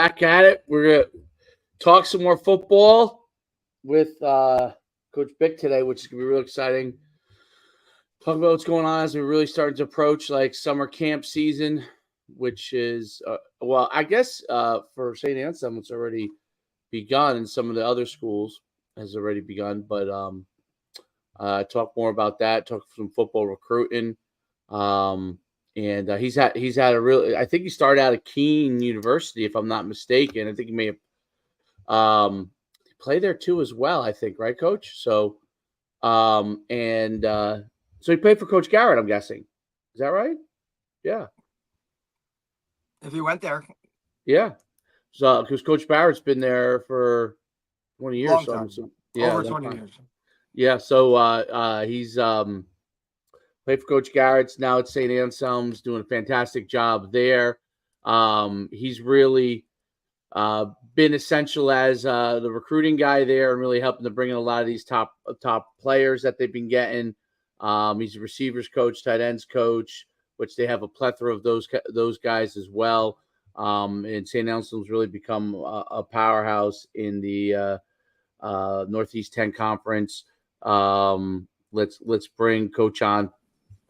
back at it. We're going to talk some more football with Coach Bick today, which is going to be real exciting. Talk about what's going on as we're really starting to approach like summer camp season, which is, I guess for St. Anselm, it's already begun, and some of the other schools has already begun. But talk more about that. Talk some football recruiting. And he's had a really. I think he started out at Keene University, if I'm not mistaken. I think he may have played there too as well. I think, right, Coach? So, so he played for Coach Garrett. I'm guessing. Is that right? Yeah. If he went there. Yeah. So because Coach Barrett's been there for 20 years. Long time. Yeah, over 20 years. Yeah. So he's played for Coach Garrett's. Now at St. Anselm's, doing a fantastic job there. He's really been essential as the recruiting guy there, and really helping to bring in a lot of these top players that they've been getting. He's a receivers coach, tight ends coach, which they have a plethora of those guys as well. And St. Anselm's really become a powerhouse in the Northeast 10 Conference. Let's bring Coach on.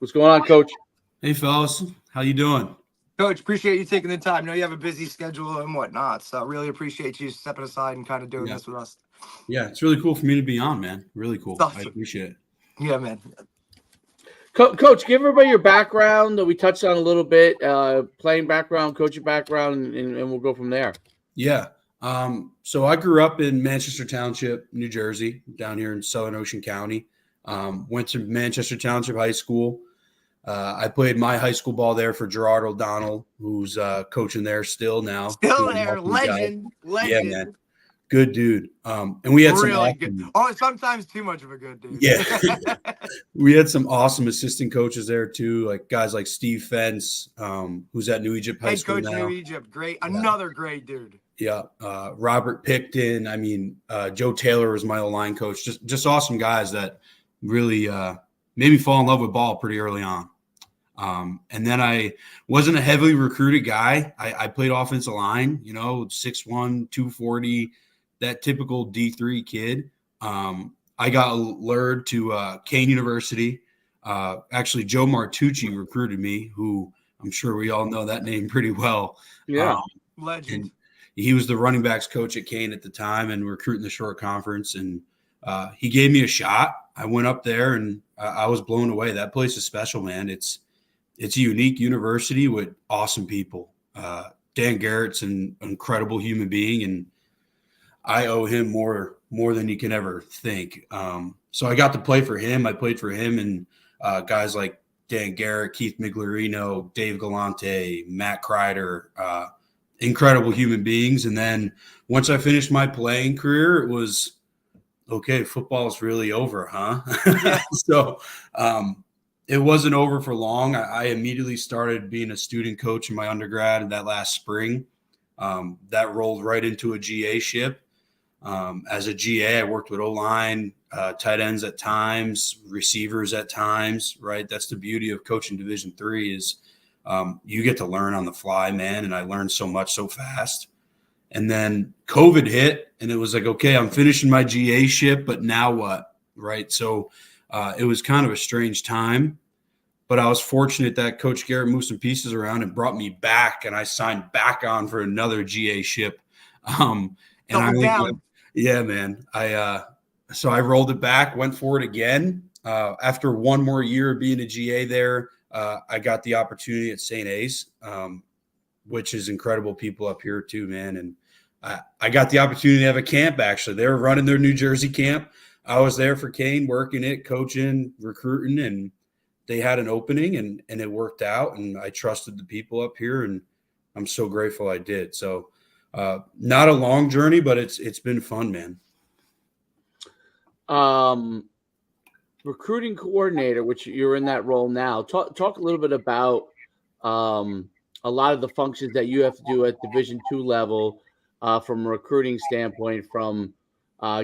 What's going on, Coach? Hey, fellas. How you doing? Coach, appreciate you taking the time. I know you have a busy schedule and whatnot, so really appreciate you stepping aside and kind of doing this with us. Yeah, it's really cool for me to be on, man. Really cool. I appreciate it. Yeah, man. Coach, give everybody your background that we touched on a little bit, playing background, coaching background, and we'll go from there. Yeah. So I grew up in Manchester Township, New Jersey, down here in Southern Ocean County. Went to Manchester Township High School. I played my high school ball there for Gerard O'Donnell, who's coaching there still now. Still there, legend. Yeah, man. Good dude. And we had really some awesome, good. Oh, sometimes too much of a good dude. Yeah. We had some awesome assistant coaches there too, like guys like Steve Fence, who's at New Egypt High School coach now. New Egypt, great. Another great dude. Yeah. Robert Picton. I mean, Joe Taylor was my O-line coach. Just awesome guys that really made me fall in love with ball pretty early on. And then I wasn't a heavily recruited guy. I played offensive line, 6'1", 240, that typical D3 kid. I got lured to Kane University. Actually, Joe Martucci recruited me, who I'm sure we all know that name pretty well. Yeah, legend. He was the running backs coach at Kane at the time and recruiting the short conference. And he gave me a shot. I went up there and I was blown away. That place is special, man. It's a unique university with awesome people. Dan Garrett's an incredible human being, and I owe him more than you can ever think. So I got to play for him. I played for him and guys like Dan Garrett, Keith Migliorino, Dave Galante, Matt Kreider, incredible human beings. And then once I finished my playing career, it was, okay, football's really over, huh? Yeah. So it wasn't over for long. I immediately started being a student coach in my undergrad that last spring. That rolled right into a GA ship. As a GA, I worked with O-line, tight ends at times, receivers at times, right? That's the beauty of coaching Division III is you get to learn on the fly, man. And I learned so much so fast. And then COVID hit and it was like, okay, I'm finishing my GA ship, but now what? Right. So it was kind of a strange time, but I was fortunate that Coach Garrett moved some pieces around and brought me back, and I signed back on for another GA ship. Yeah, man. So I rolled it back, went for it again. After one more year of being a GA there, I got the opportunity at St. A's, which is incredible people up here too, man. And I got the opportunity to have a camp, actually. They were running their New Jersey camp. I was there for Kane, working it, coaching, recruiting, and they had an opening and it worked out. And I trusted the people up here, and I'm so grateful I did. So not a long journey, but it's been fun, man. Recruiting coordinator, which you're in that role now. Talk a little bit about a lot of the functions that you have to do at Division II level from a recruiting standpoint, from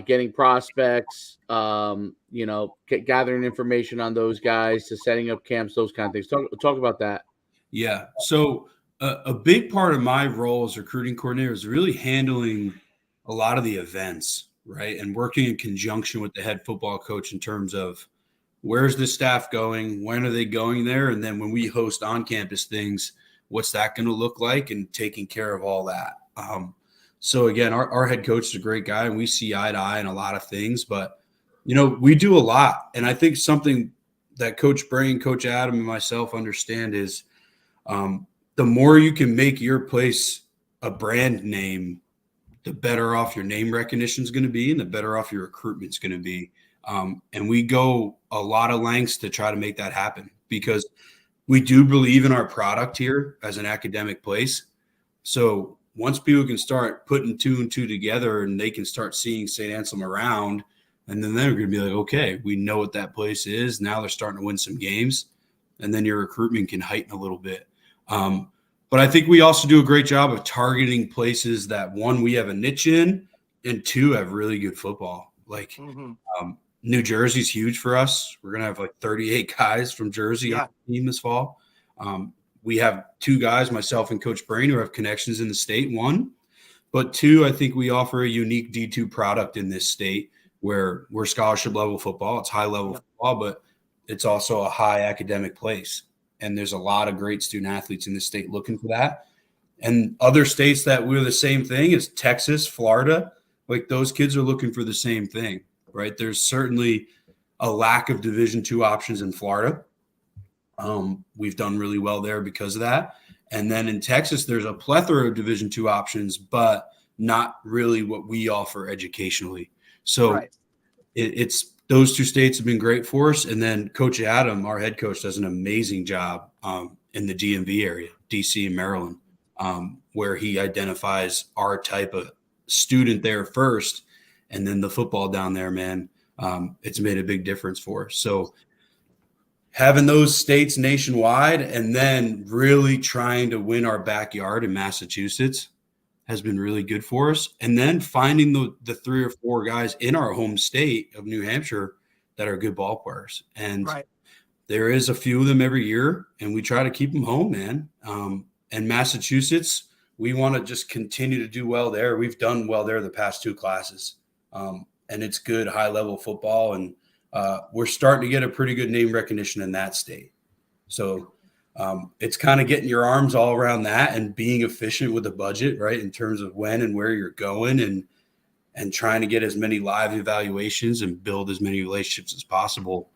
getting prospects, gathering information on those guys, to setting up camps, those kind of things. Talk about that. Yeah. So A big part of my role as recruiting coordinator is really handling a lot of the events, right? And working in conjunction with the head football coach in terms of where's the staff going, when are they going there, and then when we host on-campus things, what's that going to look like, and taking care of all that. So again, our head coach is a great guy, and we see eye to eye in a lot of things, but we do a lot. And I think something that Coach Brain, Coach Adam, and myself understand is the more you can make your place a brand name, the better off your name recognition is going to be, and the better off your recruitment is going to be. And we go a lot of lengths to try to make that happen, because we do believe in our product here as an academic place. So once people can start putting 2 and 2 together, and they can start seeing St. Anselm around, and then they're going to be like, okay, we know what that place is. Now they're starting to win some games, and then your recruitment can heighten a little bit. But I think we also do a great job of targeting places that, one, we have a niche in, and 2, have really good football. Like New Jersey's huge for us. We're going to have like 38 guys from Jersey on the team this fall. We have 2 guys, myself and Coach Brain, who have connections in the state, 1. But 2, I think we offer a unique D2 product in this state where we're scholarship level football. It's high level football, but it's also a high academic place. And there's a lot of great student athletes in this state looking for that. And other states that we're the same thing is Texas, Florida. Like, those kids are looking for the same thing, right? There's certainly a lack of Division II options in Florida. We've done really well there because of that. And then in Texas, there's a plethora of Division II options, but not really what we offer educationally. So it's those 2 states have been great for us. And then Coach Adam, our head coach, does an amazing job in the DMV area, DC and Maryland, where he identifies our type of student there first, and then the football down there, man. It's made a big difference for us. So having those states nationwide, and then really trying to win our backyard in Massachusetts has been really good for us. And then finding the 3 or 4 guys in our home state of New Hampshire that are good ball players. And there is a few of them every year, and we try to keep them home, man. And Massachusetts, we want to just continue to do well there. We've done well there the past 2 classes. And it's good high-level football, and we're starting to get a pretty good name recognition in that state. So it's kind of getting your arms all around that and being efficient with the budget, right, in terms of when and where you're going, and trying to get as many live evaluations and build as many relationships as possible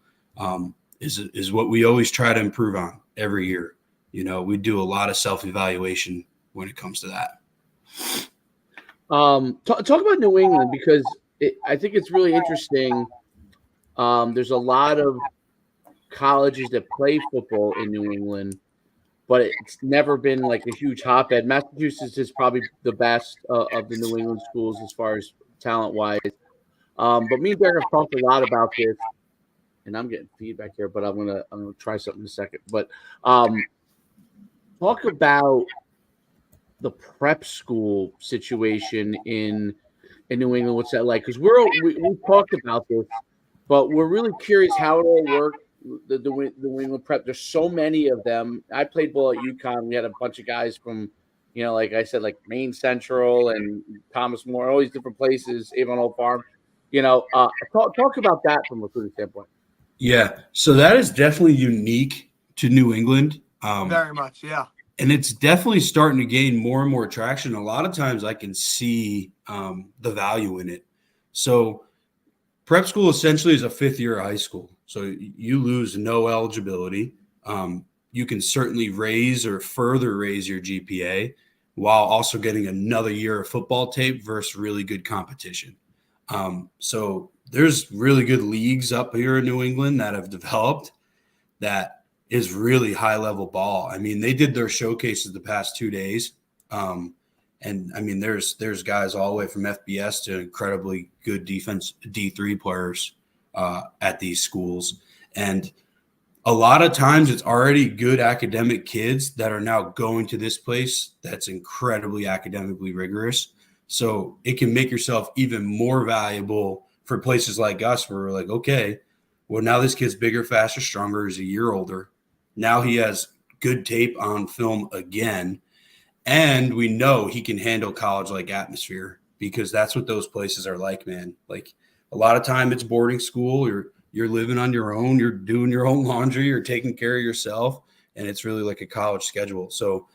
is what we always try to improve on every year. We do a lot of self-evaluation when it comes to that. Talk about New England, because I think it's really interesting. There's a lot of colleges that play football in New England, but it's never been like a huge hotbed. Massachusetts is probably the best of the New England schools as far as talent-wise. But me and Derek have talked a lot about this, and I'm getting feedback here, but I'm gonna try something in a second. But talk about the prep school situation in New England. What's that like? Because we talked about this, but we're really curious how it all works. The New England prep. There's so many of them. I played ball at UConn. We had a bunch of guys from, like I said, like Maine Central and Thomas More, all these different places, Avon Old Farm. Talk about that from a recruiting standpoint. Yeah, so that is definitely unique to New England. Very much, yeah. And it's definitely starting to gain more and more traction. A lot of times I can see the value in it. So prep school essentially is a 5th year of high school. So you lose no eligibility. You can certainly raise or further raise your GPA while also getting another year of football tape versus really good competition. So there's really good leagues up here in New England that have developed that is really high level ball. I mean, they did their showcases the past 2 days. And I mean, there's guys all the way from FBS to incredibly good defense D3 players at these schools. And a lot of times it's already good academic kids that are now going to this place that's incredibly academically rigorous. So it can make yourself even more valuable for places like us where we're like, okay, well, now this kid's bigger, faster, stronger, is a year older. Now he has good tape on film again. And we know he can handle college-like atmosphere because that's what those places are like, man. Like a lot of time it's boarding school. You're living on your own. You're doing your own laundry. You're taking care of yourself. And it's really like a college schedule. So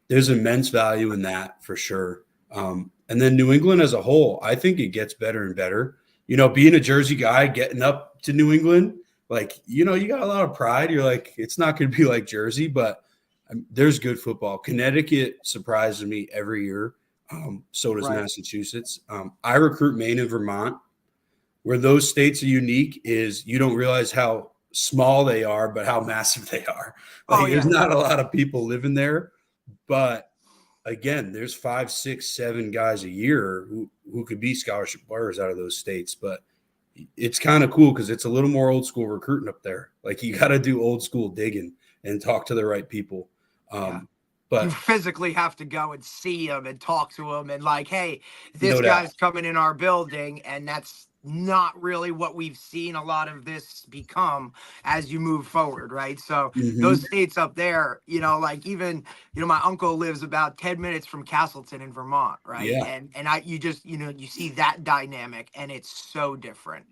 there's immense value in that for sure. And then New England as a whole, I think it gets better and better. You know, being a Jersey guy, getting up to New England, like, you know, you got a lot of pride. You're like, it's not going to be like Jersey, but there's good football. Connecticut surprises me every year. So does Massachusetts. I recruit Maine and Vermont. Where those states are unique is you don't realize how small they are, but how massive they are. Like, there's not a lot of people living there, but again, there's 5, 6, 7 guys a year who could be scholarship players out of those states. But it's kind of cool because it's a little more old school recruiting up there. Like you got to do old school digging and talk to the right people. But you physically have to go and see them and talk to them and like, hey, this guy's coming in our building, and that's not really what we've seen a lot of this become as you move forward, right? So those states up there, you know, like even, you know, my uncle lives about 10 minutes from Castleton in Vermont, right? And you just, you know, you see that dynamic, and it's so different,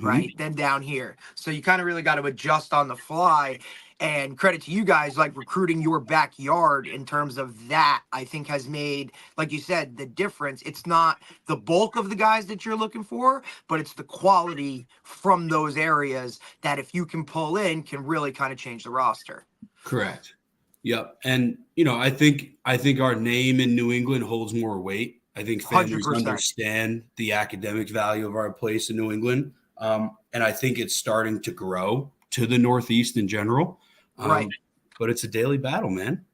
right, than down here. So you kind of really got to adjust on the fly. And credit to you guys, like recruiting your backyard in terms of that, I think has made, like you said, the difference. It's not the bulk of the guys that you're looking for, but it's the quality from those areas that if you can pull in can really kind of change the roster. Correct. Yep. And, you know, I think our name in New England holds more weight. I think families 100%. understand the academic value of our place in New England. And I think it's starting to grow to the Northeast in general. Right. But it's a daily battle, man.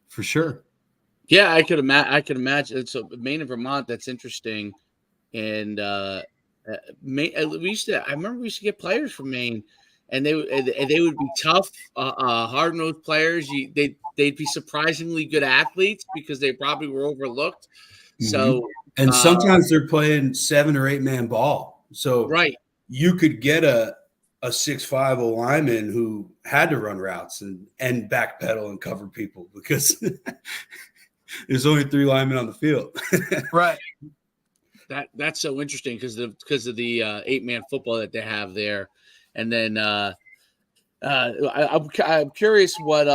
For sure. Yeah, I could imagine. So Maine and Vermont, that's interesting. And Maine, I remember we used to get players from Maine, and they would be tough, hard-nosed players. They'd be surprisingly good athletes because they probably were overlooked. So and sometimes they're playing 7 or 8 man ball. So you could get a 6'5" lineman who had to run routes and backpedal and cover people because there's only 3 linemen on the field. Right. That's so interesting because of the 8-man football that they have there. And then I'm curious what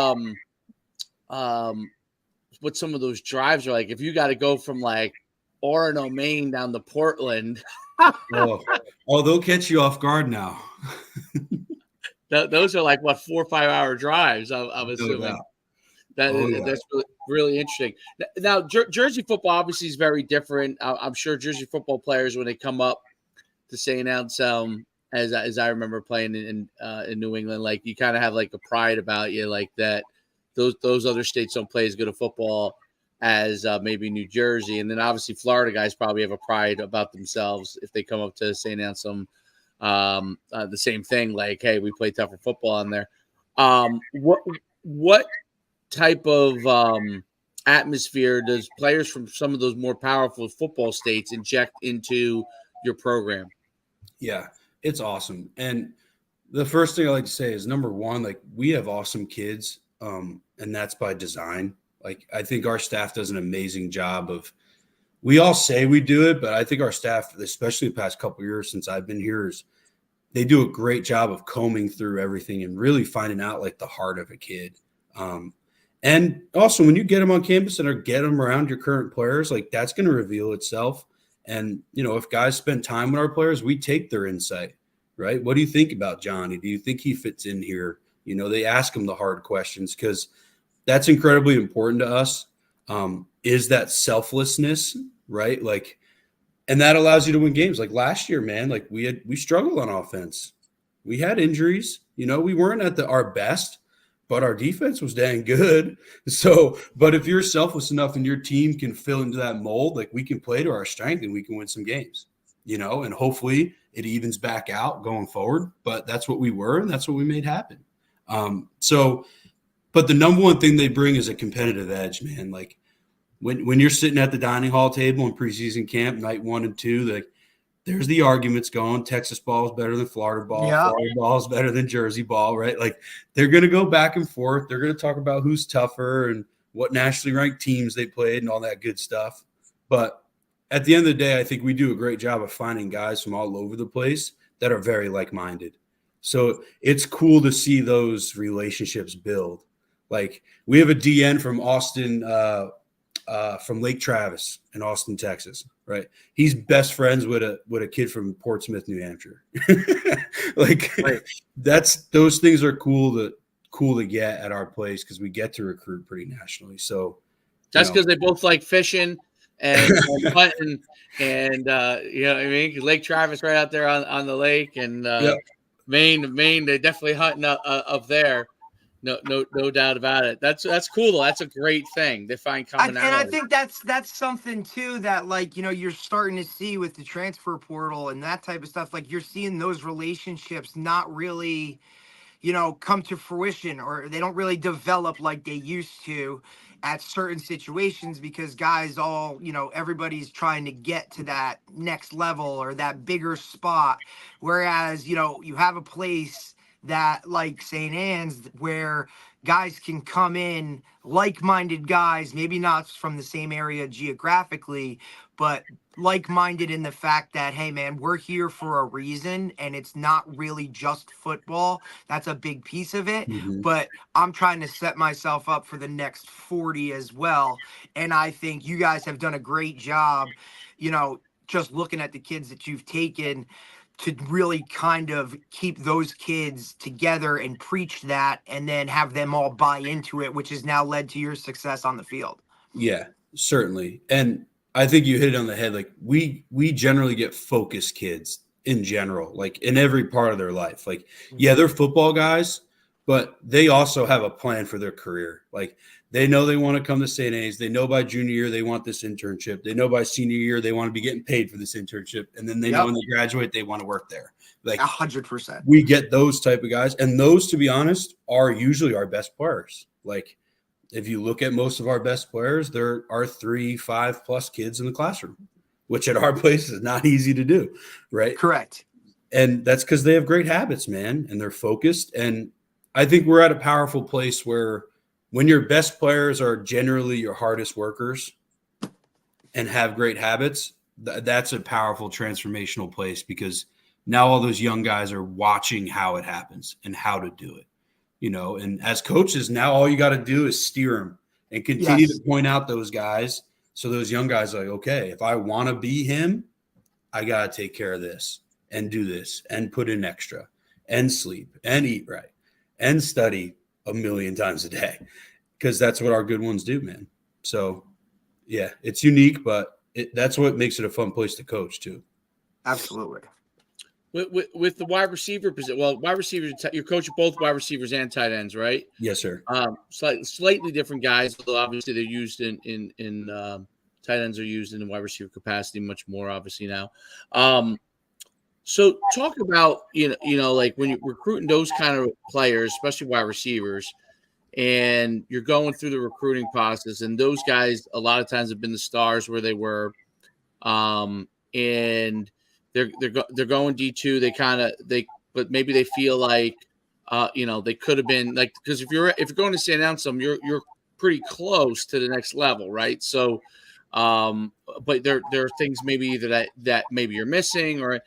some of those drives are like. If you got to go from like Orono, Maine down to Portland. They'll catch you off guard now. Those are like what 4 or 5 hour drives. I'm assuming. That's really, really interesting. Now, Jersey football obviously is very different. I'm sure Jersey football players, when they come up to St. Anselm, as I remember playing in New England, like you kind of have like a pride about you, like that. Those other states don't play as good a football as maybe New Jersey. And then obviously Florida guys probably have a pride about themselves if they come up to St. Anselm. The same thing, like, hey, we play tougher football on there. What type of atmosphere does players from some of those more powerful football states inject into your program? Yeah, it's awesome. And the first thing I like to say is, number one, like we have awesome kids, and that's by design. Like, I think our staff does an amazing job of, we all say we do it, but I think our staff, especially the past couple of years since I've been here, they do a great job of combing through everything and really finding out like the heart of a kid. And also when you get them on campus and get them around your current players, like that's going to reveal itself. And, you know, if guys spend time with our players, we take their insight, right? What do you think about Johnny? Do you think he fits in here? You know, they ask him the hard questions because that's incredibly important to us. Is that selflessness, right? Like, and that allows you to win games. Like last year, man, like we struggled on offense. We had injuries, you know, we weren't at our best, but our defense was dang good. So, but if you're selfless enough and your team can fill into that mold, like we can play to our strength and we can win some games, you know, and hopefully it evens back out going forward. But that's what we were, and that's what we made happen. But the number one thing they bring is a competitive edge, man. Like when you're sitting at the dining hall table in preseason camp, night 1 and 2, like there's the arguments going. Texas ball is better than Florida ball. Yeah. Florida ball is better than Jersey ball, right? Like they're going to go back and forth. They're going to talk about who's tougher and what nationally ranked teams they played and all that good stuff. But at the end of the day, I think we do a great job of finding guys from all over the place that are very like-minded. So it's cool to see those relationships build. Like we have a DN from Austin, from Lake Travis in Austin, Texas, right? He's best friends with a kid from Portsmouth, New Hampshire. Like Right. those things are cool to get at our place because we get to recruit pretty nationally. So That's because they both like fishing and hunting, and you know what I mean. Lake Travis right out there on the lake, and Maine, they're definitely hunting up there. No doubt about it. That's cool though. That's a great thing. They find commonality. And I think that's something too that, like, you know, you're starting to see with the transfer portal and that type of stuff. Like, you're seeing those relationships not really, you know, come to fruition, or they don't really develop like they used to at certain situations, because guys all, you know, everybody's trying to get to that next level or that bigger spot. Whereas, you know, you have a place that like St. Anne's where guys can come in, like-minded guys, maybe not from the same area geographically, but like-minded in the fact that, hey man, we're here for a reason, and it's not really just football. That's a big piece of it. But I'm trying to set myself up for the next 40 as well. And I think you guys have done a great job, you know, just looking at the kids that you've taken to really kind of keep those kids together and preach that, and then have them all buy into it, which has now led to your success on the field. Yeah, certainly. And I think you hit it on the head. Like we generally get focused kids in general, like in every part of their life. Like, yeah, they're football guys, but they also have a plan for their career. Like they know they want to come to St. A's. They know by junior year they want this internship. They know by senior year they want to be getting paid for this internship. And then they know when they graduate they want to work there. Like 100%. We get those type of guys. And those, to be honest, are usually our best players. Like if you look at most of our best players, there are 3-5+ kids in the classroom, which at our place is not easy to do, right? Correct. And that's because they have great habits, man, and they're focused. And I think we're at a powerful place where when your best players are generally your hardest workers and have great habits, that's a powerful transformational place, because now all those young guys are watching how it happens and how to do it. You know, and as coaches, now all you got to do is steer them and continue to point out those guys. So those young guys are like, okay, if I want to be him, I got to take care of this and do this and put in extra and sleep and eat right and study 1,000,000 times a day, because that's what our good ones do, man. So, yeah, it's unique, but that's what makes it a fun place to coach too. Absolutely. With the wide receiver position, well, wide receivers, you're coaching both wide receivers and tight ends, right? Yes, sir. Slightly different guys, although obviously they're used in tight ends are used in the wide receiver capacity much more, obviously now. So talk about you know like when you're recruiting those kind of players, especially wide receivers, and you're going through the recruiting process, and those guys a lot of times have been the stars where they were, and they're going D2. But maybe they feel like, you know, they could have been like, because if you're going to St. Anselm, you're pretty close to the next level, right? So, but there are things maybe either that maybe you're missing, or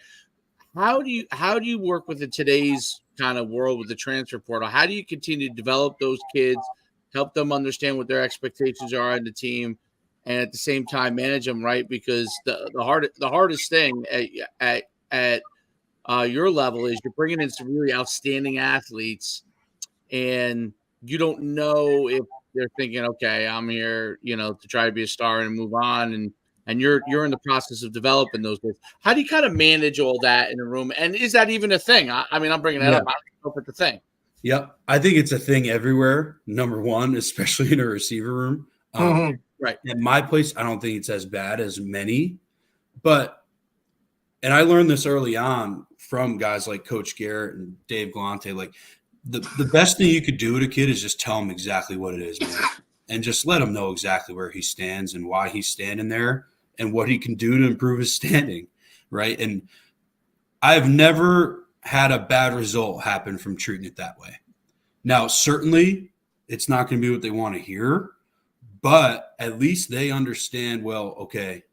how do you work with today's kind of world with the transfer portal? How do you continue to develop those kids, help them understand what their expectations are on the team, and at the same time manage them right? Because the hardest thing at your level is you're bringing in some really outstanding athletes, and you don't know if they're thinking, okay, I'm here, you know, to try to be a star and move on, and you're in the process of developing those guys. How do you kind of manage all that in a room? And is that even a thing? I mean, I'm bringing that up. I don't know if it's a thing. Yep. I think it's a thing everywhere, number one, especially in a receiver room. Right. At my place, I don't think it's as bad as many, and I learned this early on from guys like Coach Garrett and Dave Galante. Like the best thing you could do with a kid is just tell him exactly what it is, man, and just let him know exactly where he stands and why he's standing there and what he can do to improve his standing, right? And I've never had a bad result happen from treating it that way. Now, certainly it's not going to be what they want to hear, But at least they understand, well, okay,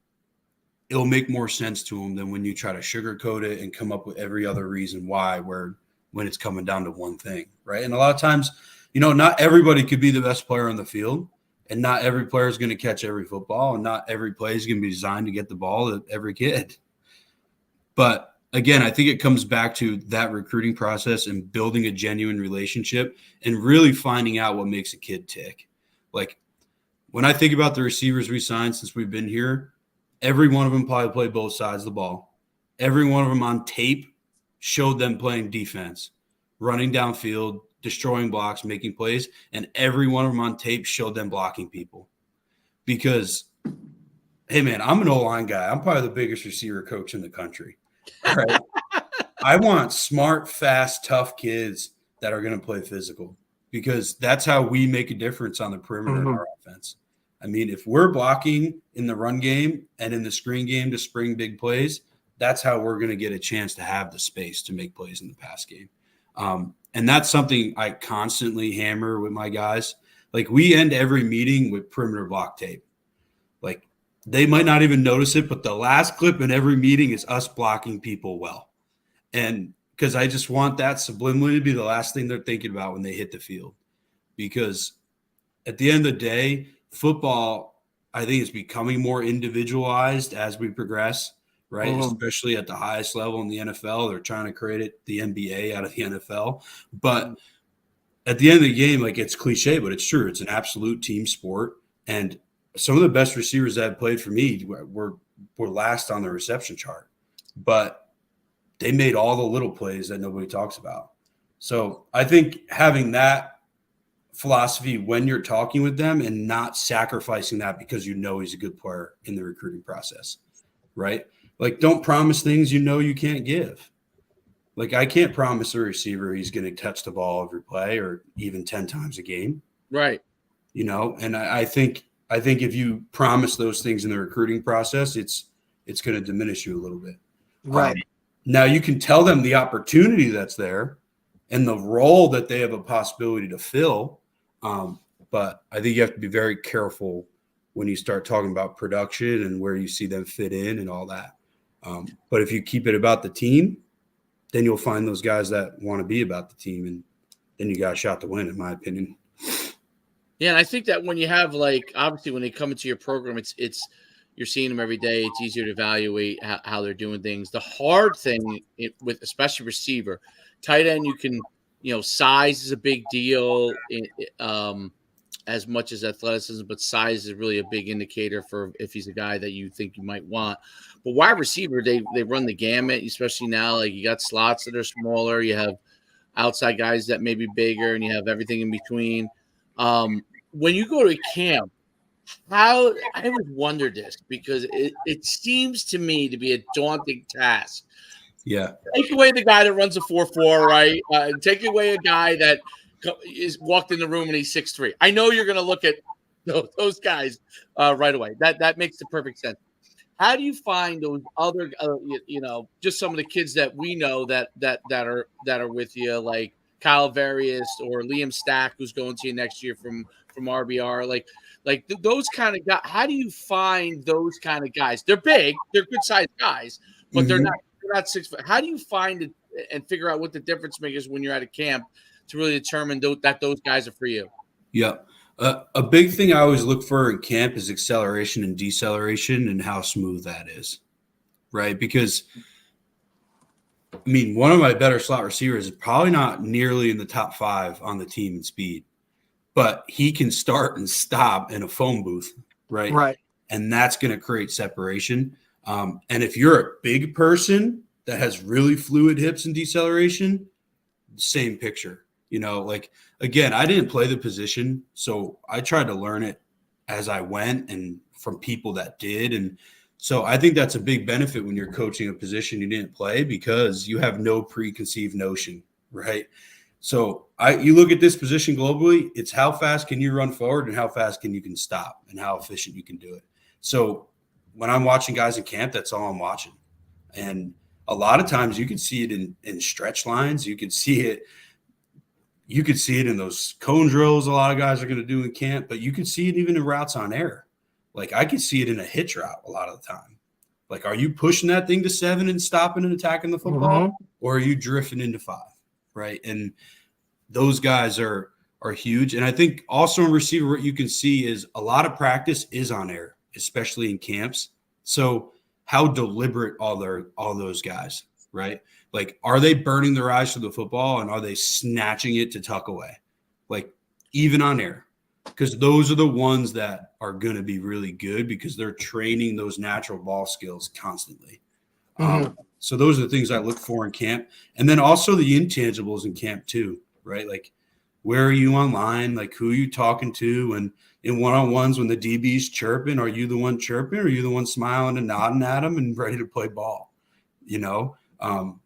it'll make more sense to them than when you try to sugarcoat it and come up with every other reason why, when it's coming down to one thing, right? And a lot of times, not everybody could be the best player on the field, and not every player is going to catch every football, and not every play is going to be designed to get the ball to every kid. But again, I think it comes back to that recruiting process and building a genuine relationship and really finding out what makes a kid tick. Like, when I think about the receivers we signed since we've been here, every one of them probably played both sides of the ball. Every one of them on tape showed them playing defense, running downfield, destroying blocks, making plays, and every one of them on tape showed them blocking people. Because, hey, man, I'm an O-line guy. I'm probably the biggest receiver coach in the country. Right? I want smart, fast, tough kids that are going to play physical, because that's how we make a difference on the perimeter in our offense. I mean, if we're blocking in the run game and in the screen game to spring big plays, that's how we're going to get a chance to have the space to make plays in the pass game. And that's something I constantly hammer with my guys. Like, we end every meeting with perimeter block tape. Like, they might not even notice it, but the last clip in every meeting is us blocking people well. And because I just want that subliminally to be the last thing they're thinking about when they hit the field. Because at the end of the day, football, I think, is becoming more individualized as we progress, right? Especially at the highest level in the NFL. They're trying to create the NBA out of the NFL. But at the end of the game, like, it's cliche, but it's true. It's an absolute team sport. And some of the best receivers that have played for me were last on the reception chart. But they made all the little plays that nobody talks about. So I think having that philosophy when you're talking with them and not sacrificing that because he's a good player in the recruiting process, right? Like, don't promise things you can't give. Like, I can't promise a receiver he's going to touch the ball every play or even 10 times a game. Right. And I think if you promise those things in the recruiting process, it's going to diminish you a little bit. Right. Now you can tell them the opportunity that's there and the role that they have a possibility to fill. But I think you have to be very careful when you start talking about production and where you see them fit in and all that. But if you keep it about the team, then you'll find those guys that want to be about the team, and then you got a shot to win, in my opinion. Yeah, and I think that when you have, like, obviously when they come into your program, it's you're seeing them every day. It's easier to evaluate how they're doing things. The hard thing with especially receiver, tight end, you can, size is a big deal as much as athleticism, but size is really a big indicator for if he's a guy that you think you might want. But wide receiver, they run the gamut, especially now. Like, you got slots that are smaller, you have outside guys that may be bigger, and you have everything in between. When you go to camp, how I always wonder this, because it seems to me to be a daunting task. Yeah. Take away the guy that runs a 4.4, right? Take away a guy that is walked in the room and he's 6'3". I know you're going to look at those guys right away. That makes the perfect sense. How do you find those other, just some of the kids that we know that are with you, like Kyle Various or Liam Stack, who's going to you next year from RBR, like those kind of guys? How do you find those kind of guys? They're big, they're good sized guys, but they're not 6 foot. How do you find it and figure out what the difference makers when you're at a camp to really determine that those guys are for you? Yeah. A big thing I always look for in camp is acceleration and deceleration and how smooth that is, right? Because, I mean, one of my better slot receivers is probably not nearly in the top 5 on the team in speed, but he can start and stop in a phone booth, right? Right. And that's going to create separation. And if you're a big person that has really fluid hips and deceleration, same picture. Again, I didn't play the position, so I tried to learn it as I went and from people that did. And so I think that's a big benefit when you're coaching a position you didn't play, because you have no preconceived notion, right? So you look at this position globally, it's how fast can you run forward and how fast can you stop and how efficient you can do it. So when I'm watching guys in camp, that's all I'm watching. And a lot of times you can see it in stretch lines. You can see it, you could see it in those cone drills a lot of guys are going to do in camp, but you could see it even in routes on air. Like I could see it in a hitch route a lot of the time. Like, are you pushing that thing to 7 and stopping and attacking the football, or are you drifting into 5, right? And those guys are huge. And I think also in receiver, what you can see is a lot of practice is on air, especially in camps. So how deliberate all those guys, right? Like, are they burning their eyes to the football and are they snatching it to tuck away? Like, even on air. Because those are the ones that are going to be really good because they're training those natural ball skills constantly. So those are the things I look for in camp. And then also the intangibles in camp too, right? Like, where are you online? Like, who are you talking to? And in one-on-ones when the DB's chirping, are you the one chirping or are you the one smiling and nodding at them and ready to play ball? You know,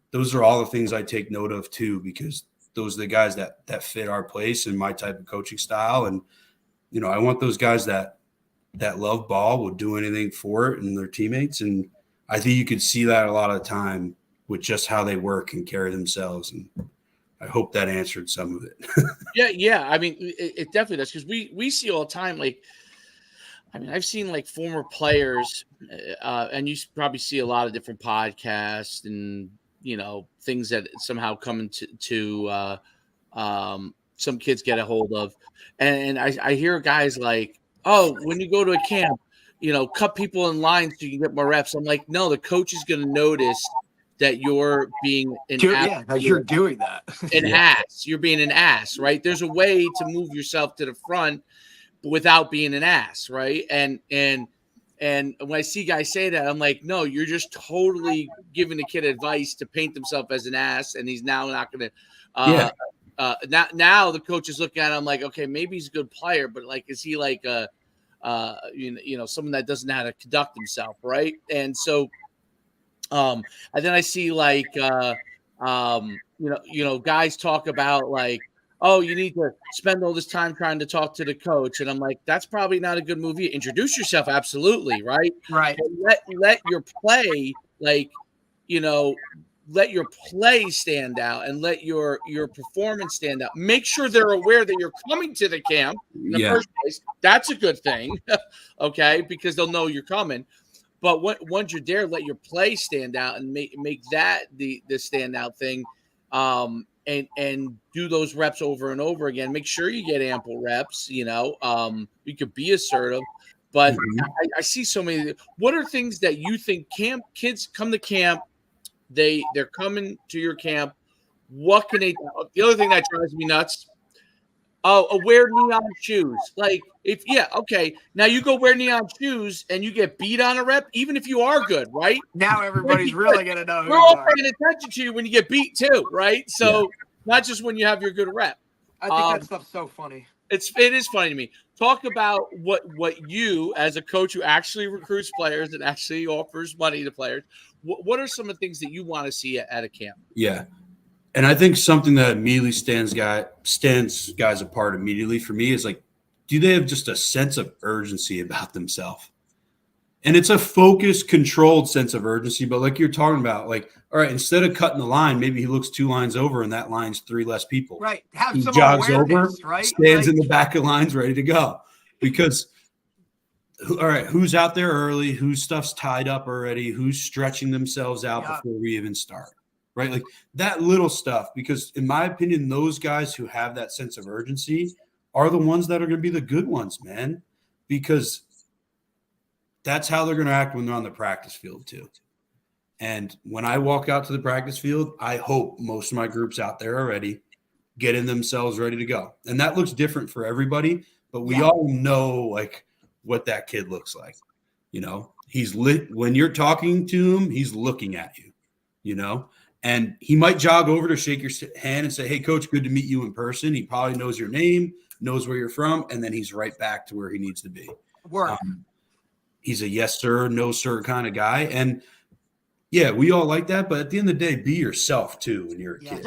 those are all the things I take note of too, because those are the guys that fit our place and my type of coaching style. And, you know, I want those guys that love ball, will do anything for it and their teammates. And I think you could see that a lot of the time with just how they work and carry themselves. And I hope that answered some of it. Yeah. I mean, it definitely does, because we see all the time. Like, I mean, I've seen like former players, and you probably see a lot of different podcasts and, you know, things that somehow come into some kids get a hold of. And I hear guys like, oh, when you go to a camp, you know, cut people in line so you can get more reps. I'm like, no, the coach is going to notice that you're being an ass. You're doing that. Ass. You're being an ass, right? There's a way to move yourself to the front without being an ass, right? And when I see guys say that, I'm like, no, you're just totally giving the kid advice to paint himself as an ass, and he's now not going to. Now the coach is looking at him like, okay, maybe he's a good player, but like, is he like someone that doesn't know how to conduct himself, right? And so, and then I see like, guys talk about like, oh, you need to spend all this time trying to talk to the coach, and I'm like, that's probably not a good move. Introduce yourself, absolutely, right? Right. Let your play, like, you know. Let your play stand out and let your performance stand out. Make sure they're aware that you're coming to the camp in the first place. That's a good thing, okay, because they'll know you're coming. But once you're there, let your play stand out and make that the standout thing, and do those reps over and over again. Make sure you get ample reps. You know, you could be assertive. But I see so many. What are things that you think kids come to camp? They're coming to your camp. What can they do? The other thing that drives me nuts, wear neon shoes. Like, now you go wear neon shoes and you get beat on a rep, even if you are good, right? Now everybody's really going to know who we're you all are. paying attention to you when you get beat too, right? So not just when you have your good rep. I think that stuff's so funny. It is funny to me. Talk about what you, as a coach who actually recruits players and actually offers money to players, what are some of the things that you want to see at a camp? Yeah. And I think something that immediately stands guys apart immediately for me is like, do they have just a sense of urgency about themselves? And it's a focused, controlled sense of urgency. But like you're talking about, like, all right, instead of cutting the line, maybe he looks 2 lines over and that line's 3 less people. Right. Have he some jogs awareness, over, right? stands in the back of lines ready to go. Because all right, who's out there early? Whose stuff's tied up already? Who's stretching themselves out before we even start? Right? Like that little stuff, because in my opinion, those guys who have that sense of urgency are the ones that are going to be the good ones, man, because that's how they're going to act when they're on the practice field too. And when I walk out to the practice field, I hope most of my groups out there already getting themselves ready to go. And that looks different for everybody, but we all know like what that kid looks like. You know, he's lit when you're talking to him, he's looking at you, you know, and he might jog over to shake your hand and say, hey, coach, good to meet you in person. He probably knows your name, knows where you're from, and then he's right back to where he needs to be. He's a yes, sir, no, sir kind of guy. And yeah, we all like that. But at the end of the day, be yourself too when you're a kid.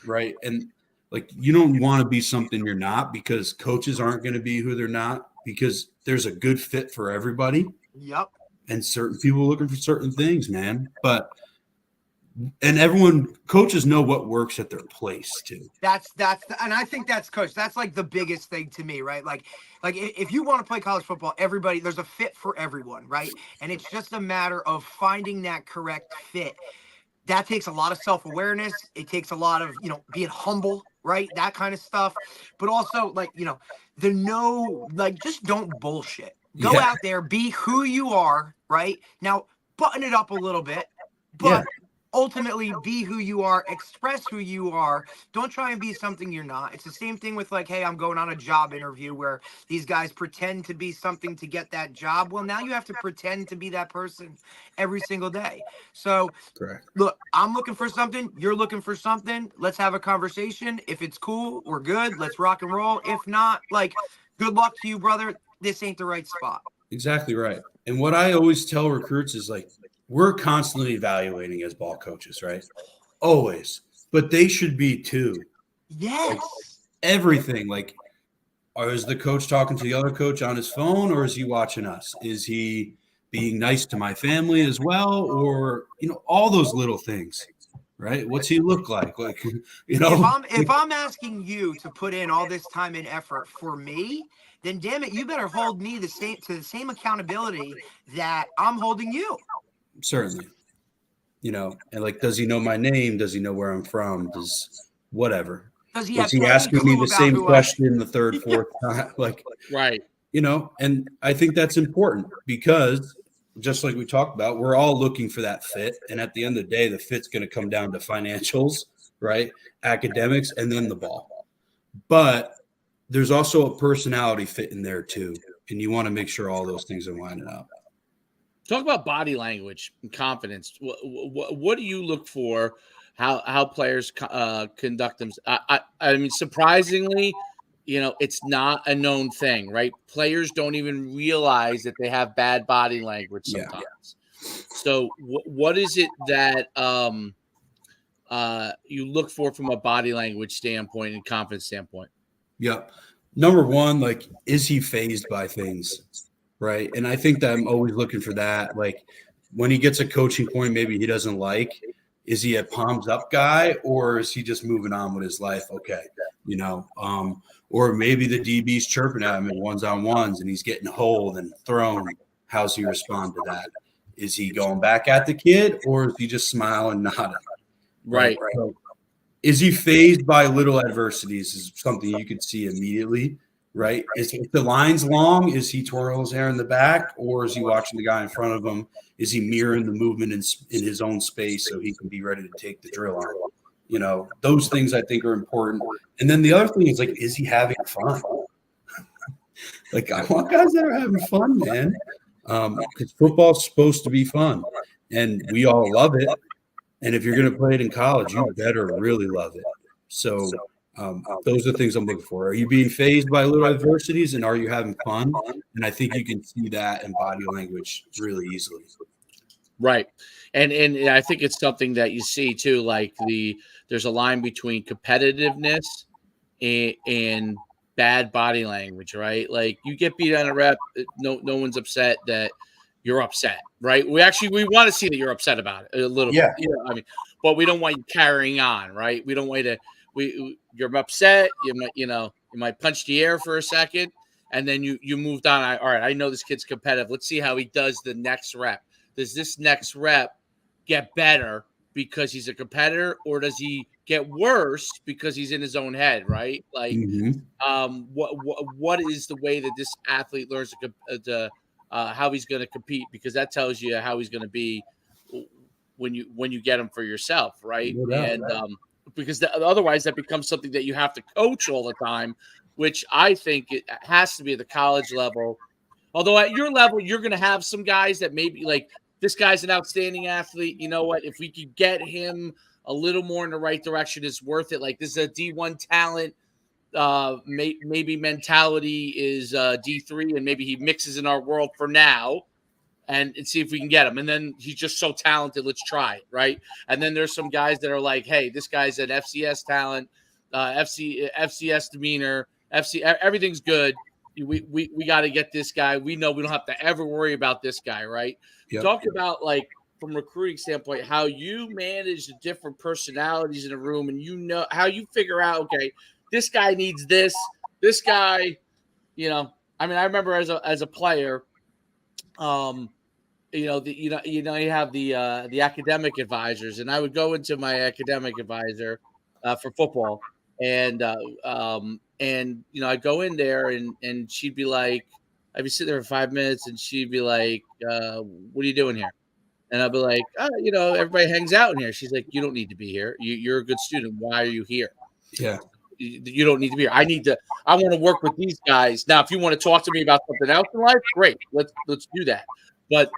Right. And like, you don't want to be something you're not, because coaches aren't going to be who they're not, because there's a good fit for everybody. Yep. And certain people looking for certain things, man. But and coaches know what works at their place too. And I think that's coach. That's like the biggest thing to me, right? Like if you want to play college football, there's a fit for everyone, right? And it's just a matter of finding that correct fit. That takes a lot of self-awareness. It takes a lot of, being humble, right? That kind of stuff. But also just don't bullshit. Go out there, be who you are, right? Now, button it up a little bit, but ultimately be who you are, express who you are. Don't try and be something you're not. It's the same thing with hey, I'm going on a job interview where these guys pretend to be something to get that job. Well, now you have to pretend to be that person every single day. So correct. Look, I'm looking for something. You're looking for something. Let's have a conversation. If it's cool, we're good. Let's rock and roll. If not, good luck to you, brother. This ain't the right spot. Exactly right. And what I always tell recruits is we're constantly evaluating as ball coaches, right? Always. But they should be too. Yes. Everything. Or is the coach talking to the other coach on his phone, or is he watching us? Is he being nice to my family as well? Or, all those little things, right? What's he look like? If I'm asking you to put in all this time and effort for me, then damn it, you better hold me to the same accountability that I'm holding you. Certainly. And does he know my name? Does he know where I'm from? Whatever. Does he asking me the same question the third, fourth time? Right. And I think that's important because just like we talked about, we're all looking for that fit. And at the end of the day, the fit's going to come down to financials, right? Academics, and then the ball. But there's also a personality fit in there too. And you want to make sure all those things are lining up. Talk about body language and confidence. What do you look for? How players conduct themselves? I mean, surprisingly, it's not a known thing, right? Players don't even realize that they have bad body language sometimes. Yeah. So, what is it that you look for from a body language standpoint and confidence standpoint? Yeah, number one, is he fazed by things? Right. And I think that I'm always looking for that. When he gets a coaching point, maybe he doesn't is he a palms up guy, or is he just moving on with his life? Okay. Or maybe the DB's chirping at him in ones-on-ones and he's getting hold and thrown. How's he respond to that? Is he going back at the kid, or is he just smiling, nodding? Right. So, is he fazed by little adversities is something you could see immediately. Right. If the line's long, is he twirling his hair in the back, or is he watching the guy in front of him? Is he mirroring the movement in his own space so he can be ready to take the drill on? Those things I think are important. And then the other thing is he having fun? I want guys that are having fun, man. Because football's supposed to be fun, and we all love it. And if you're going to play it in college, you better really love it. So. Those are the things I'm looking for. Are you being fazed by little adversities, and are you having fun? And I think you can see that in body language really easily. Right. And I think it's something that you see too, there's a line between competitiveness and bad body language, right? You get beat on a rep, no one's upset that you're upset, right? We want to see that you're upset about it a little bit. But we don't want you carrying on, right? We don't want you to you're upset. You might punch the air for a second, and then you moved on. All right, I know this kid's competitive. Let's see how he does the next rep. Does this next rep get better because he's a competitor, or does he get worse because he's in his own head? Right? What is the way that this athlete learns to how he's going to compete? Because that tells you how he's going to be when you get him for yourself, right? Because otherwise that becomes something that you have to coach all the time, which I think it has to be at the college level. Although at your level, you're going to have some guys that maybe this guy's an outstanding athlete. You know what? If we could get him a little more in the right direction, it's worth it. This is a D1 talent. Maybe mentality is D3, and maybe he mixes in our world for now. And see if we can get him. And then he's just so talented. Let's try it, right? And then there's some guys that are hey, this guy's an FCS talent, FCS demeanor, everything's good. We got to get this guy. We know we don't have to ever worry about this guy, right? Yep. Talk about from a recruiting standpoint, how you manage the different personalities in a room, and how you figure out, okay, this guy needs this guy, I mean, I remember as a player, you have the academic advisors, and I would go into my academic advisor for football, and I'd go in there, and she'd be like, I'd be sitting there for 5 minutes, and she'd be like, "What are you doing here?" And I'd be like, everybody hangs out in here. She's like, "You don't need to be here. You're a good student. Why are you here? Yeah. You don't need to be here. I want to work with these guys. Now, if you want to talk to me about something else in life, great. Let's do that. But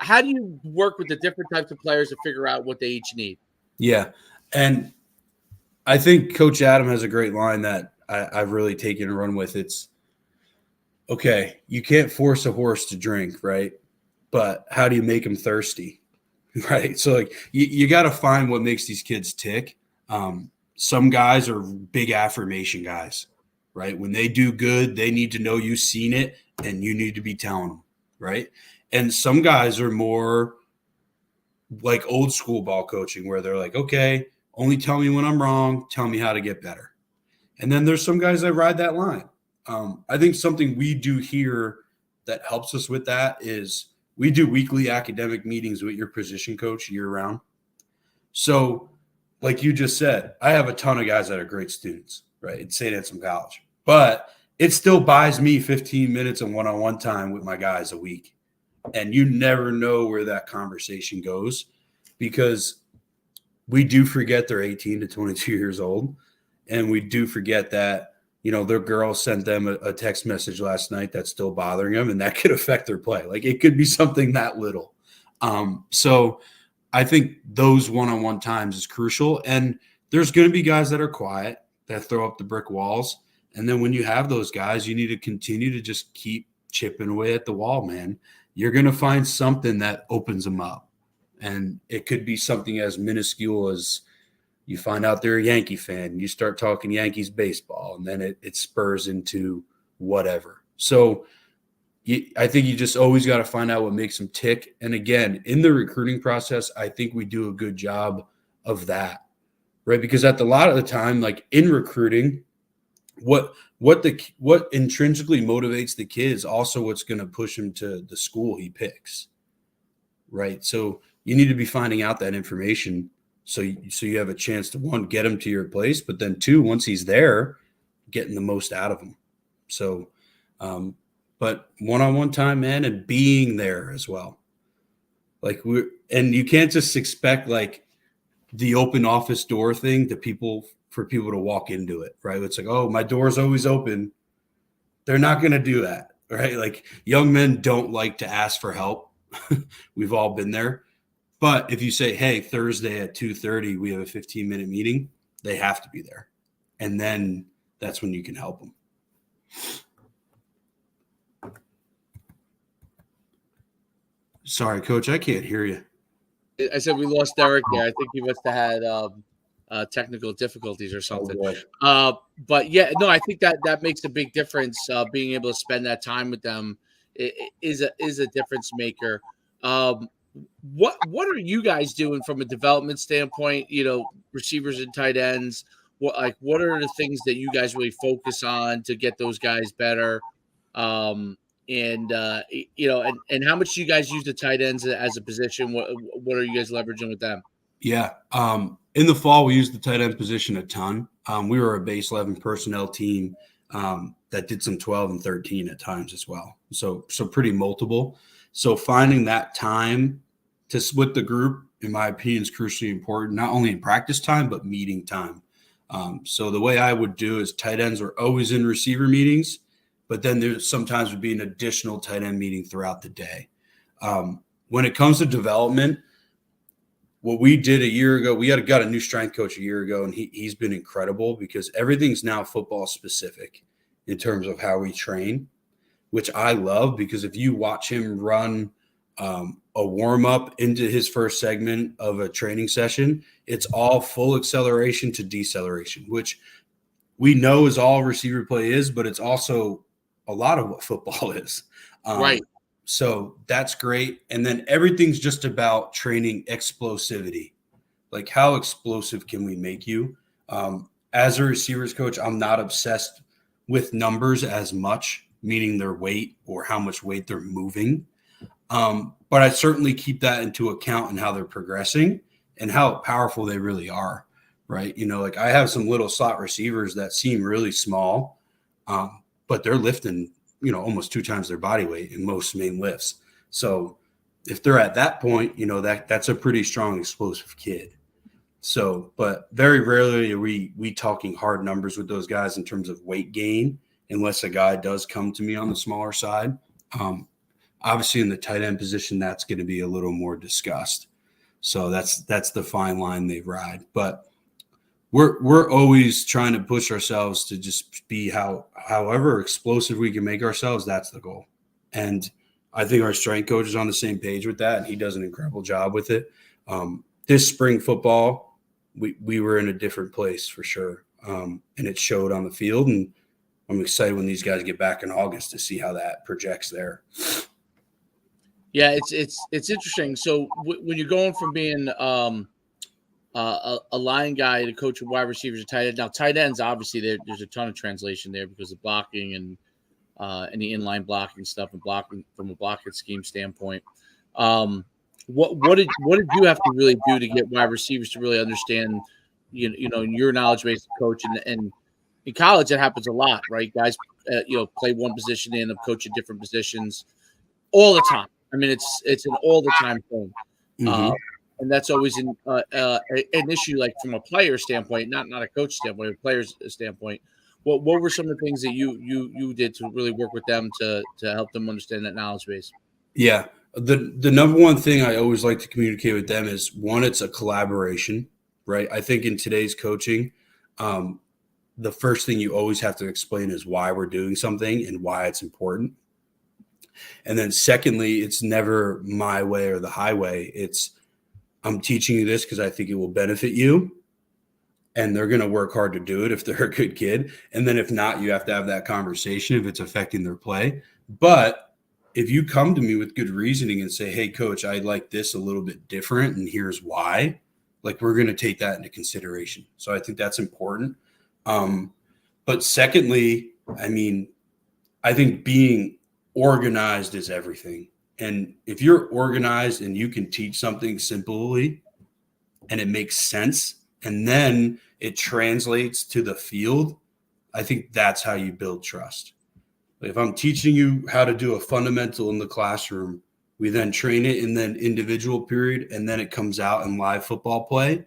how do you work with the different types of players to figure out what they each need?" Yeah. And I think Coach Adam has a great line that I've really taken and run with. It's, okay, you can't force a horse to drink, right? But how do you make them thirsty, right? So, like, you got to find what makes these kids tick. Some guys are big affirmation guys, right? When they do good, they need to know you've seen it, and you need to be telling them, right? And some guys are more like old school ball coaching, where they're like, okay, only tell me when I'm wrong, tell me how to get better. And then there's some guys that ride that line. I think something we do here that helps us with that is we do weekly academic meetings with your position coach year round. So, like you just said, I have a ton of guys that are great students, right, at St. Anselm College. But it still buys me 15 minutes of one-on-one time with my guys a week. And you never know where that conversation goes, because we do forget they're 18 to 22 years old. And we do forget that, their girl sent them a text message last night that's still bothering them, and that could affect their play. Like, it could be something that little. So I think those one-on-one times is crucial. And there's going to be guys that are quiet, that throw up the brick walls. And then when you have those guys, you need to continue to just keep chipping away at the wall, man. You're going to find something that opens them up. And it could be something as minuscule as you find out they're a Yankee fan, and you start talking Yankees baseball, and then it spurs into whatever. So I think you just always got to find out what makes them tick. And again, in the recruiting process, I think we do a good job of that, right? Because at a lot of the time, like in recruiting, what intrinsically motivates the kid is also what's going to push him to the school he picks, right? So you need to be finding out that information so you have a chance to, one, get him to your place, but then two, once he's there, getting the most out of him. So, but one-on-one time, man, and being there as well. Like, and you can't just expect like the open office door thing for people to walk into it, right? It's like, oh, my door's always open. They're not going to do that, right? Like, young men don't like to ask for help. We've all been there. But if you say, hey, Thursday at 2:30, we have a 15-minute meeting, they have to be there. And then that's when you can help them. Sorry, Coach, I can't hear you. I said we lost Derek there. I think he must have had technical difficulties or something. But yeah, no, I think that makes a big difference. Being able to spend that time with them is a difference maker. What are you guys doing from a development standpoint? Receivers and tight ends. What are the things that you guys really focus on to get those guys better? And how much do you guys use the tight ends as a position? What are you guys leveraging with them? Yeah. In the fall, we used the tight end position a ton. We were a base 11 personnel team that did some 12 and 13 at times as well. So pretty multiple. So finding that time to split the group, in my opinion, is crucially important, not only in practice time, but meeting time. So the way I would do is tight ends are always in receiver meetings, but then there sometimes would be an additional tight end meeting throughout the day. When it comes to development, what we did a year ago, we got a new strength coach a year ago, and he's been incredible because everything's now football specific in terms of how we train, which I love, because if you watch him run a warm-up into his first segment of a training session, it's all full acceleration to deceleration, which we know is all receiver play is, but it's also a lot of what football is. Right. So that's great. And then everything's just about training explosivity. Like, how explosive can we make you? As a receivers coach, I'm not obsessed with numbers as much, meaning their weight or how much weight they're moving. But I certainly keep that into account in how they're progressing and how powerful they really are, right? You know, like I have some little slot receivers that seem really small, but they're lifting, you know, almost 2 times their body weight in most main lifts. So if they're at that point, you know, that's a pretty strong explosive kid. So, but very rarely are we talking hard numbers with those guys in terms of weight gain, unless a guy does come to me on the smaller side. Obviously, in the tight end position, that's going to be a little more discussed. So that's the fine line they ride. But we're always trying to push ourselves to just be however explosive we can make ourselves. That's the goal. And I think our strength coach is on the same page with that, and he does an incredible job with it. This spring football, we were in a different place for sure, and it showed on the field. And I'm excited when these guys get back in August to see how that projects there. Yeah, it's interesting. So when you're going from being a line guy to coach of wide receivers and tight ends, now tight ends obviously there's a ton of translation there because of blocking and the inline blocking stuff and blocking from a blocking scheme standpoint. What did you have to really do to get wide receivers to really understand, you know, your knowledge base coach and in college that happens a lot, right? Guys, play one position and end up coaching different positions all the time. I mean, it's an all the time thing, and that's always an issue. Like from a player standpoint, not a coach standpoint, a player's standpoint. What were some of the things that you did to really work with them to help them understand that knowledge base? Yeah, the number one thing I always like to communicate with them is one, it's a collaboration, right? I think in today's coaching, the first thing you always have to explain is why we're doing something and why it's important. And then secondly, it's never my way or the highway. It's I'm teaching you this because I think it will benefit you. And they're going to work hard to do it if they're a good kid. And then if not, you have to have that conversation if it's affecting their play. But if you come to me with good reasoning and say, hey, coach, I like this a little bit different and here's why, like we're going to take that into consideration. So I think that's important. But secondly, I mean, I think being organized is everything. And if you're organized and you can teach something simply and it makes sense and then it translates to the field, I think that's how you build trust. If I'm teaching you how to do a fundamental in the classroom, we then train it in the individual period, and then it comes out in live football play.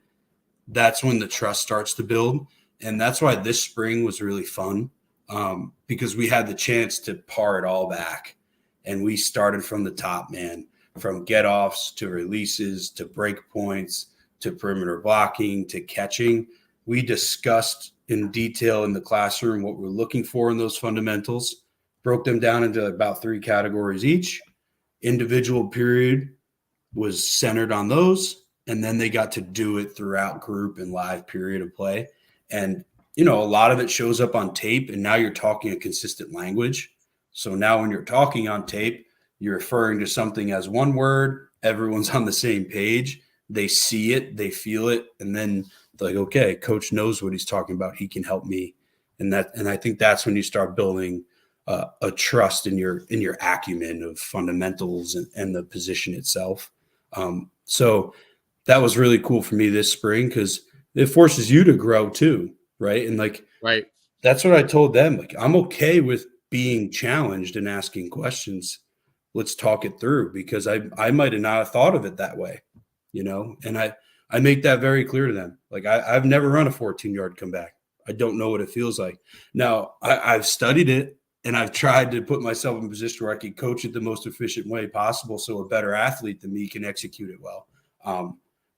That's when the trust starts to build. And that's why this spring was really fun, because we had the chance to par it all back. And we started from the top, man, from get-offs to releases to break points to perimeter blocking to catching. We discussed in detail in the classroom what we're looking for in those fundamentals, broke them down into about 3 categories each. Individual period was centered on those, and then they got to do it throughout group and live period of play. And, you know, a lot of it shows up on tape, and now you're talking a consistent language. So now when you're talking on tape, you're referring to something as one word, everyone's on the same page, they see it, they feel it, and then they're like, okay, coach knows what he's talking about, he can help me. And I think that's when you start building a trust in your acumen of fundamentals and the position itself. So that was really cool for me this spring because it forces you to grow too, right? And like, right, that's what I told them. Like, I'm okay with being challenged and asking questions. Let's talk it through because I might have not thought of it that way, you know. And I make that very clear to them. Like, I've never run a 14-yard comeback. I don't know what it feels like. Now I've studied it. And I've tried to put myself in a position where I can coach it the most efficient way possible so a better athlete than me can execute it well.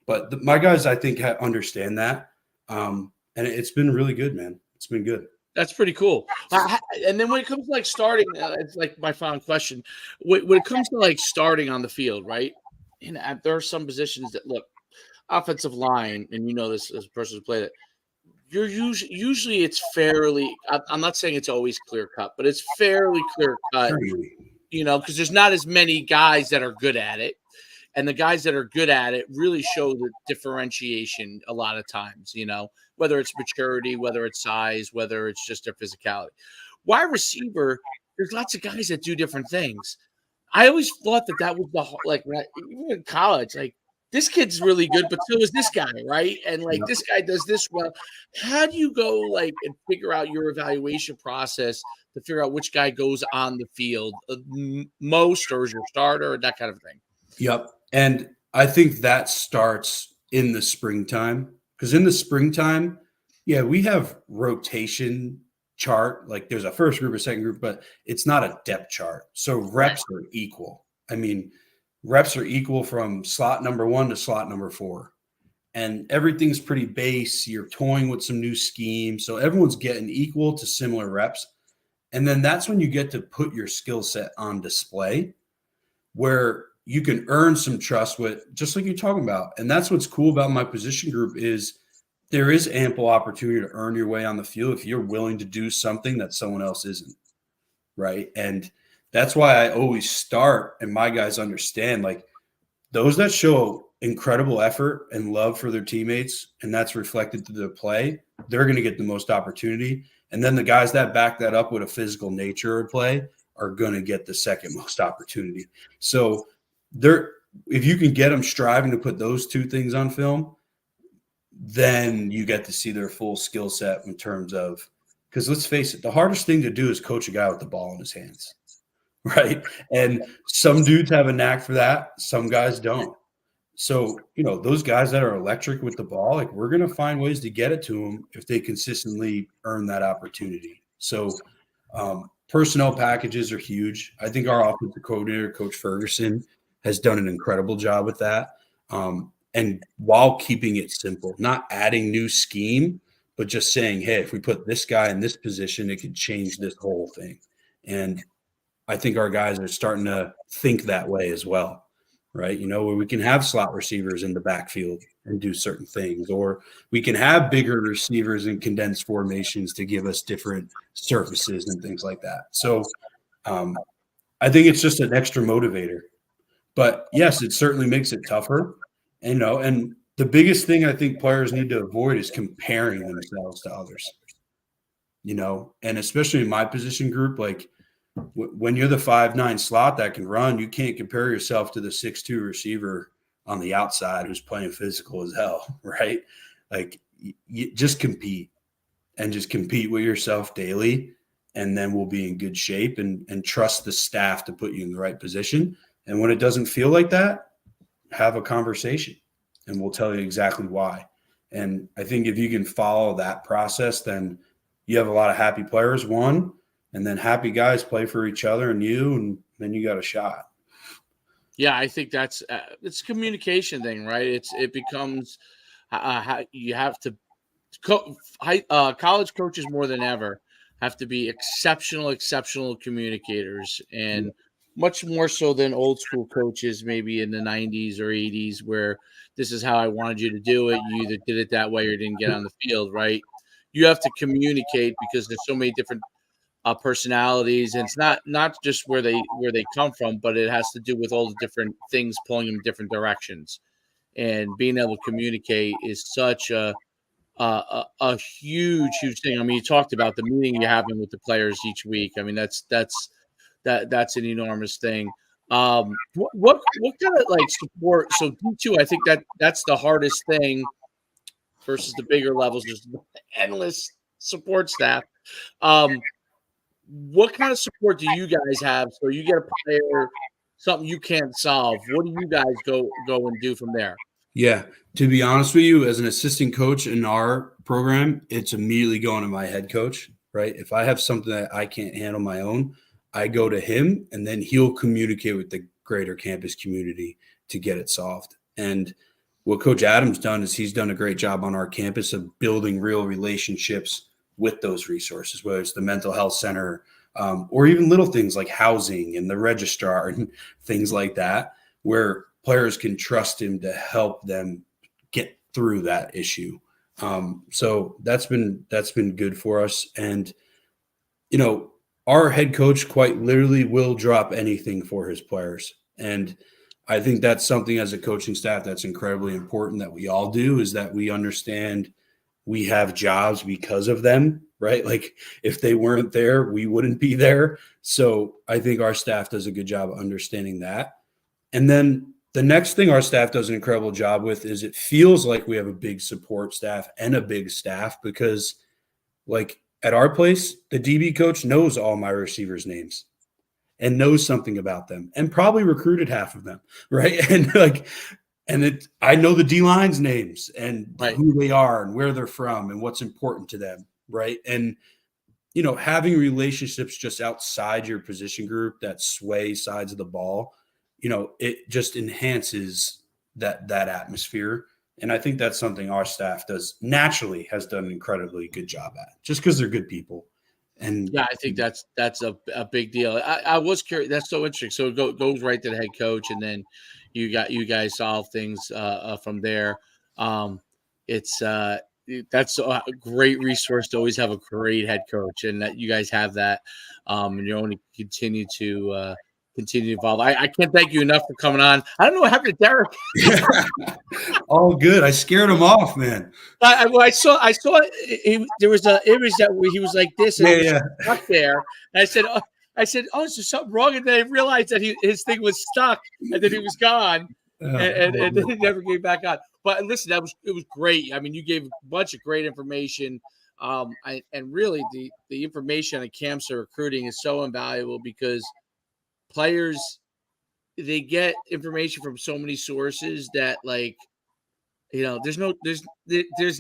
But my guys, I think, understand that. And it's been really good, man. It's been good. That's pretty cool. And then when it comes to like starting, it's like my final question. When it comes to like starting on the field, right? And there are some positions that look offensive line, and you know this as a person who's played it. You're usually it's fairly. I'm not saying it's always clear cut, but it's fairly clear cut. because there's not as many guys that are good at it. And the guys that are good at it really show the differentiation a lot of times, whether it's maturity, whether it's size, whether it's just their physicality. Wide receiver, there's lots of guys that do different things. I always thought that was even in college, like, this kid's really good, but so is this guy, right? And like, this guy does this well. How do you go and figure out your evaluation process to figure out which guy goes on the field most, or is your starter, or that kind of thing? Yep. And I think that starts in the springtime, because in the springtime, we have rotation chart. Like, there's a first group, a second group, but it's not a depth chart. So reps are equal. I mean, reps are equal from slot number 1 to slot number 4. And everything's pretty base. You're toying with some new schemes. So everyone's getting equal to similar reps. And then that's when you get to put your skill set on display, where you can earn some trust with, just like you're talking about. And that's what's cool about my position group is there is ample opportunity to earn your way on the field if you're willing to do something that someone else isn't, right? And that's why I always start, and my guys understand, like, those that show incredible effort and love for their teammates, and that's reflected through their play, they're going to get the most opportunity. And then the guys that back that up with a physical nature of play are going to get the second most opportunity. So if you can get them striving to put those two things on film, then you get to see their full skill set in terms of, because let's face it, the hardest thing to do is coach a guy with the ball in his hands, right? And some dudes have a knack for that. Some guys don't. So, those guys that are electric with the ball, like, we're going to find ways to get it to them if they consistently earn that opportunity. So personnel packages are huge. I think our offensive coordinator, Coach Ferguson, has done an incredible job with that. And while keeping it simple, not adding new scheme, but just saying, hey, if we put this guy in this position, it could change this whole thing. And I think our guys are starting to think that way as well, right? Where we can have slot receivers in the backfield and do certain things, or we can have bigger receivers in condensed formations to give us different surfaces and things like that. So I think it's just an extra motivator. But yes, it certainly makes it tougher. And the biggest thing I think players need to avoid is comparing themselves to others, and especially in my position group, like, when you're the 5'9" slot that can run, you can't compare yourself to the 6'2" receiver on the outside who's playing physical as hell, right? Like, you just compete with yourself daily, and then we'll be in good shape, and trust the staff to put you in the right position. And when it doesn't feel like that, have a conversation, and we'll tell you exactly why. And I think if you can follow that process, then you have a lot of happy players, one, and then happy guys play for each other and you, and then you got a shot. Yeah, I think it's a communication thing, right? It becomes you have to college coaches more than ever have to be exceptional communicators, and much more so than old school coaches maybe in the 90s or 80s, where this is how I wanted you to do it. You either did it that way or didn't get on the field, right? You have to communicate because there's so many different personalities, and it's not just where they come from, but it has to do with all the different things pulling them in different directions. And being able to communicate is such a huge thing. I mean, you talked about the meeting you're having with the players each week. I mean, that's an enormous thing. What kind of support? So D2, I think that's the hardest thing versus the bigger levels. There's endless support staff. What kind of support do you guys have? So you get a player, something you can't solve. What do you guys go and do from there? Yeah, to be honest with you, as an assistant coach in our program, it's immediately going to my head coach, right? If I have something that I can't handle my own, I go to him, and then he'll communicate with the greater campus community to get it solved. And what Coach Adams done is he's done a great job on our campus of building real relationships with those resources, whether it's the mental health center or even little things like housing and the registrar and things like that, where players can trust him to help them get through that issue. So that's been good for us. And, our head coach quite literally will drop anything for his players. And I think that's something as a coaching staff that's incredibly important that we all do, is that we understand we have jobs because of them, right? Like if they weren't there, we wouldn't be there. So I think our staff does a good job of understanding that. And then the next thing our staff does an incredible job with is it feels like we have a big support staff and a big staff, because like at our place, the DB coach knows all my receivers' names and knows something about them and probably recruited half of them, right? I know the D-line's names and who they are and where they're from and what's important to them, right? And, you know, having relationships just outside your position group that sway sides of the ball, you know, it just enhances that atmosphere. And I think that's something our staff has done an incredibly good job at, just because they're good people. And yeah, I think that's a big deal. I was curious. That's so interesting. So it goes right to the head coach, and then you guys solve things from there. That's a great resource to always have a great head coach, and that you guys have that, and you only continue to evolve. I can't thank you enough for coming on. I don't know what happened to Derek. All good. I scared him off, man. I saw there was an image that where he was like this, and he was stuck there. And I said, oh, is there something wrong? And then I realized that his thing was stuck, and then he was gone, and then he never came back on. But listen, it was great. I mean, you gave a bunch of great information, and really the information on camps or recruiting is so invaluable, because players, they get information from so many sources that, like, you know, there's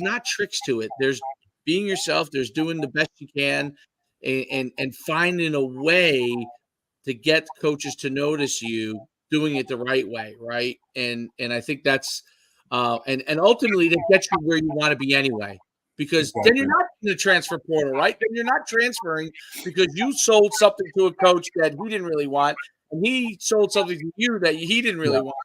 not tricks to it. There's being yourself. There's doing the best you can, and finding a way to get coaches to notice you doing it the right way, right? And I think that's and ultimately that gets you where you want to be anyway. Because then you're not in the transfer portal, right? Then you're not transferring because you sold something to a coach that he didn't really want, and he sold something to you that he didn't really want.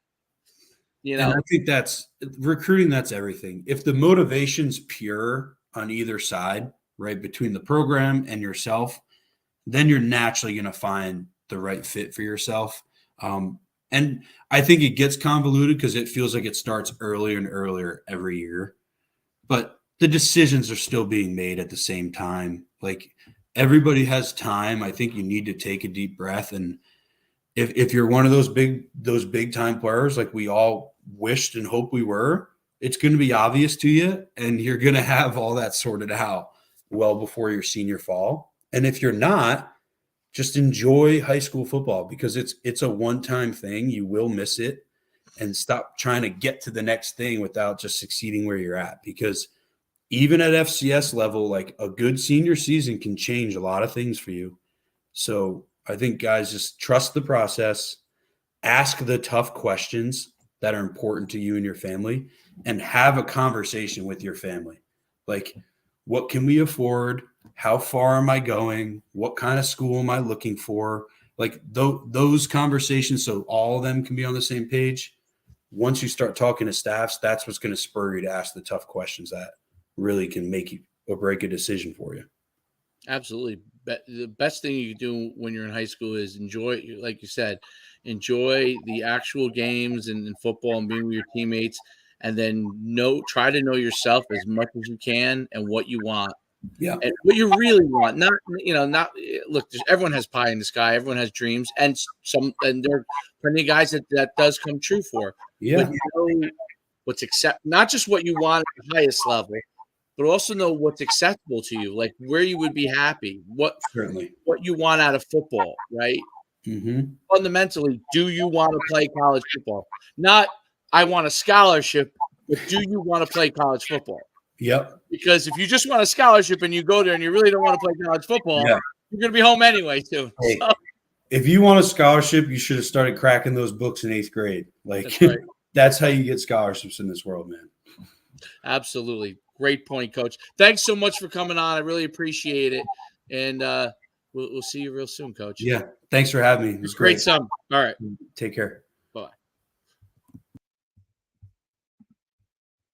You know, and I think that's recruiting. That's everything. If the motivation's pure on either side, right, between the program and yourself, then you're naturally going to find the right fit for yourself. And I think it gets convoluted because it feels like it starts earlier and earlier every year, but the decisions are still being made at the same time. Like everybody has time. I think you need to take a deep breath. And if you're one of those big time players, like we all wished and hoped we were, it's going to be obvious to you, and you're going to have all that sorted out well before your senior fall. And if you're not, just enjoy high school football, because it's a one-time thing. You will miss it, and stop trying to get to the next thing without just succeeding where you're at, because even at FCS level, like a good senior season can change a lot of things for you. So I think guys, just trust the process, ask the tough questions that are important to you and your family, and have a conversation with your family. Like, what can we afford? How far am I going? What kind of school am I looking for? Like those conversations, so all of them can be on the same page. Once you start talking to staffs, that's what's going to spur you to ask the tough questions that really can make you or break a decision for you. Absolutely. The best thing you can do when you're in high school is enjoy, like you said, enjoy the actual games and football and being with your teammates, and then try to know yourself as much as you can and what you want. Yeah. And what you really want. Look, everyone has pie in the sky, everyone has dreams, and there are plenty of guys that does come true for. Yeah. But what's not just what you want at the highest level, but also know what's acceptable to you, like where you would be happy, what you want out of football, right? Mm-hmm. Fundamentally, do you want to play college football? Not, I want a scholarship, but do you want to play college football? Yep. Because if you just want a scholarship and you go there and you really don't want to play college football, you're going to be home anyway, too. Hey, if you want a scholarship, you should have started cracking those books in 8th grade. Like, that's how you get scholarships in this world, man. Absolutely. Great point, Coach. Thanks so much for coming on. I really appreciate it. And we'll see you real soon, Coach. Yeah. Thanks for having me. It was great. Great summer. All right. Take care.